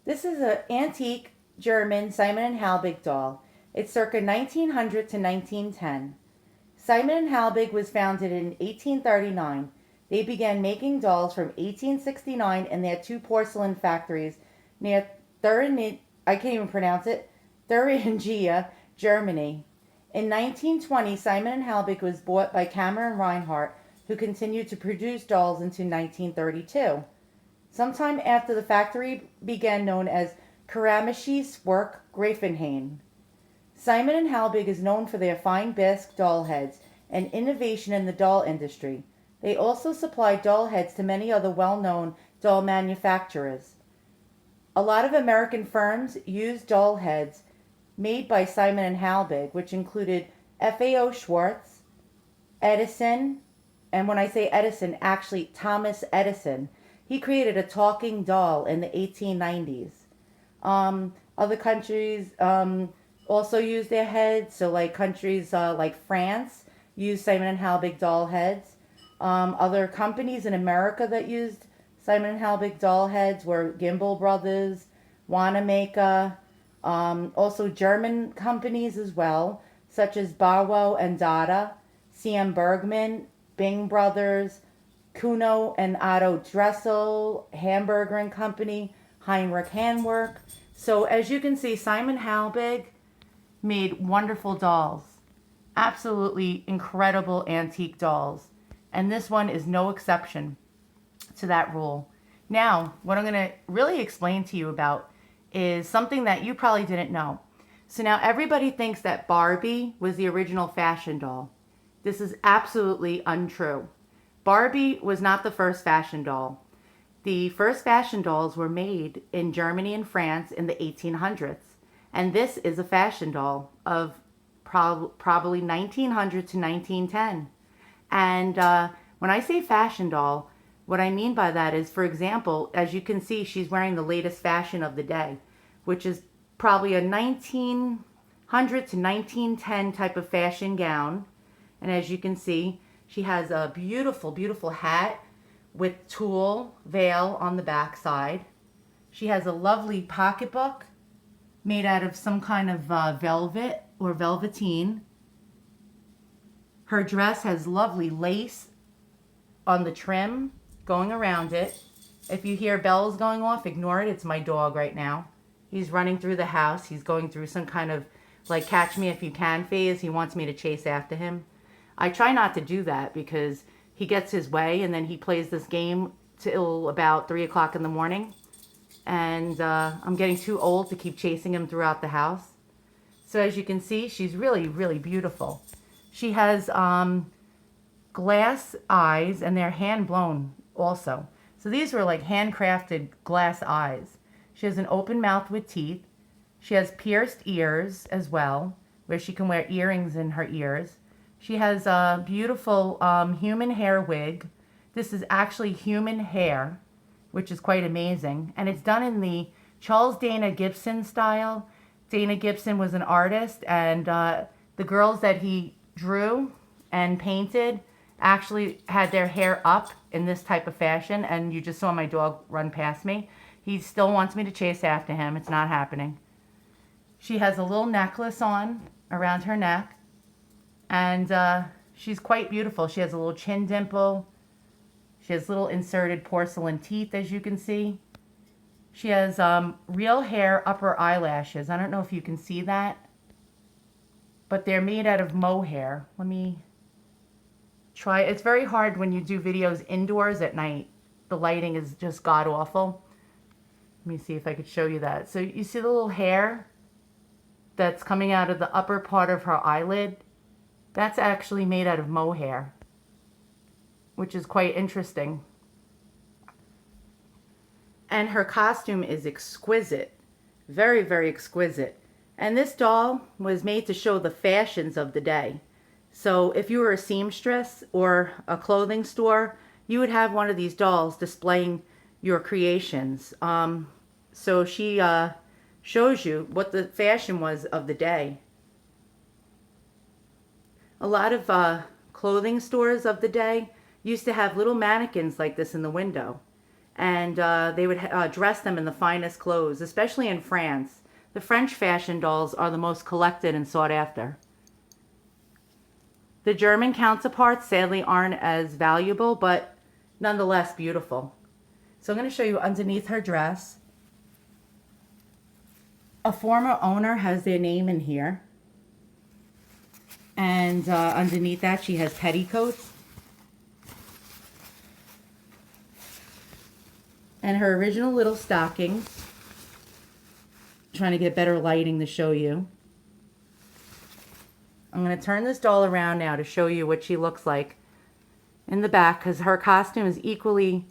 This is an antique German Simon and Halbig doll. It's circa 1900 to 1910. Simon and Halbig was founded in 1839. They began making dolls from 1869 in their two porcelain factories near Thuringen, I can't even pronounce it, Thuringia, Germany. In 1920, Simon and Halbig was bought by Kammer and Reinhardt, who continued to produce dolls into 1932. Sometime after the factory began known as Keramisches Werk Grafenhain. Simon and Halbig is known for their fine bisque doll heads and innovation in the doll industry. They also supply doll heads to many other well-known doll manufacturers. A lot of American firms used doll heads made by Simon and Halbig, which included FAO Schwarz, Edison, and when I say Edison, actually Thomas Edison. He created a talking doll in the 1890s. Other countries also use their heads. So, like countries like France use Simon and Halbig doll heads. Other companies in America that used Simon and Halbig doll heads were Gimbel Brothers, Wanamaker, also German companies as well, such as Barlow and Dada, C.M. Bergman, Bing Brothers, Kuno and Otto Dressel, Hamburger and Company, Heinrich Handwerk. So as you can see, Simon Halbig made wonderful dolls. Absolutely incredible antique dolls. And this one is no exception to that rule. Now, what I'm going to really explain to you about is something that you probably didn't know. So now everybody thinks that Barbie was the original fashion doll. This is absolutely untrue. Barbie was not the first fashion doll. The first fashion dolls were made in Germany and France in the 1800s. And this is a fashion doll of probably 1900 to 1910. And when I say fashion doll, what I mean by that is, for example, as you can see, she's wearing the latest fashion of the day, which is probably a 1900 to 1910 type of fashion gown. And as you can see, she has a beautiful, beautiful hat with tulle veil on the back side. She has a lovely pocketbook made out of some kind of velvet or velveteen. Her dress has lovely lace on the trim going around it. If you hear bells going off, ignore it. It's my dog right now. He's running through the house. He's going through some kind of like catch me if you can phase. He wants me to chase after him. I try not to do that because he gets his way and then he plays this game till about 3 o'clock in the morning. And I'm getting too old to keep chasing him throughout the house. So as you can see, she's really, really beautiful. She has glass eyes and they're hand blown also. So these were like handcrafted glass eyes. She has an open mouth with teeth. She has pierced ears as well, where she can wear earrings in her ears. She has a beautiful human hair wig. This is actually human hair, which is quite amazing. And it's done in the Charles Dana Gibson style. Dana Gibson was an artist, and the girls that he drew and painted actually had their hair up in this type of fashion. And you just saw my dog run past me. He still wants me to chase after him. It's not happening. She has a little necklace on around her neck. And she's quite beautiful. She has a little chin dimple. She has little inserted porcelain teeth, as you can see. She has real hair upper eyelashes. I don't know if you can see that, but they're made out of mohair. Let me try. It's very hard when you do videos indoors at night. The lighting is just god-awful. Let me see if I could show you that. So you see the little hair that's coming out of the upper part of her eyelid? That's actually made out of mohair, which is quite interesting. And her costume is exquisite. Very, very exquisite. And this doll was made to show the fashions of the day. So if you were a seamstress or a clothing store, you would have one of these dolls displaying your creations. So she shows you what the fashion was of the day. A lot of clothing stores of the day used to have little mannequins like this in the window. and they would dress them in the finest clothes, especially in France. The French fashion dolls are the most collected and sought after. The German counterparts sadly aren't as valuable, but nonetheless beautiful. So I'm going to show you underneath her dress. A former owner has their name in here. And underneath that she has petticoats. And her original little stockings. I'm trying to get better lighting to show you. I'm going to turn this doll around now to show you what she looks like in the back, because her costume is equally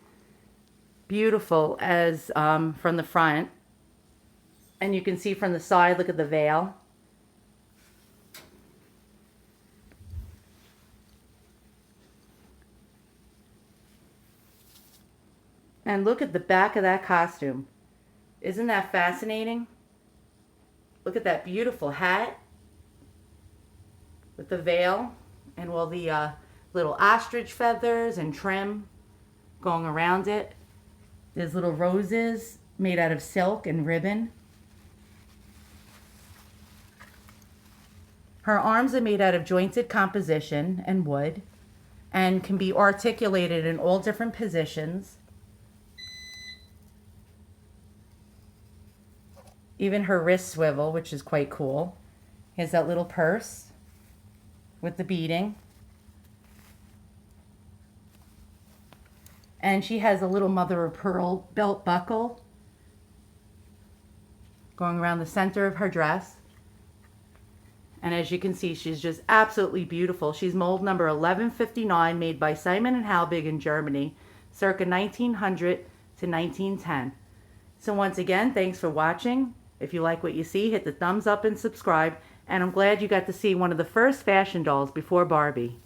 beautiful as from the front. And you can see from the side, look at the veil. And look at the back of that costume. Isn't that fascinating? Look at that beautiful hat with the veil and all the little ostrich feathers and trim going around it. There's little roses made out of silk and ribbon. Her arms are made out of jointed composition and wood and can be articulated in all different positions. Even her wrist swivel, which is quite cool. Here's that little purse with the beading. And she has a little mother of pearl belt buckle going around the center of her dress. And as you can see, she's just absolutely beautiful. She's mold number 1159, made by Simon & Halbig in Germany, circa 1900 to 1910. So once again, thanks for watching. If you like what you see, hit the thumbs up and subscribe. And I'm glad you got to see one of the first fashion dolls before Barbie.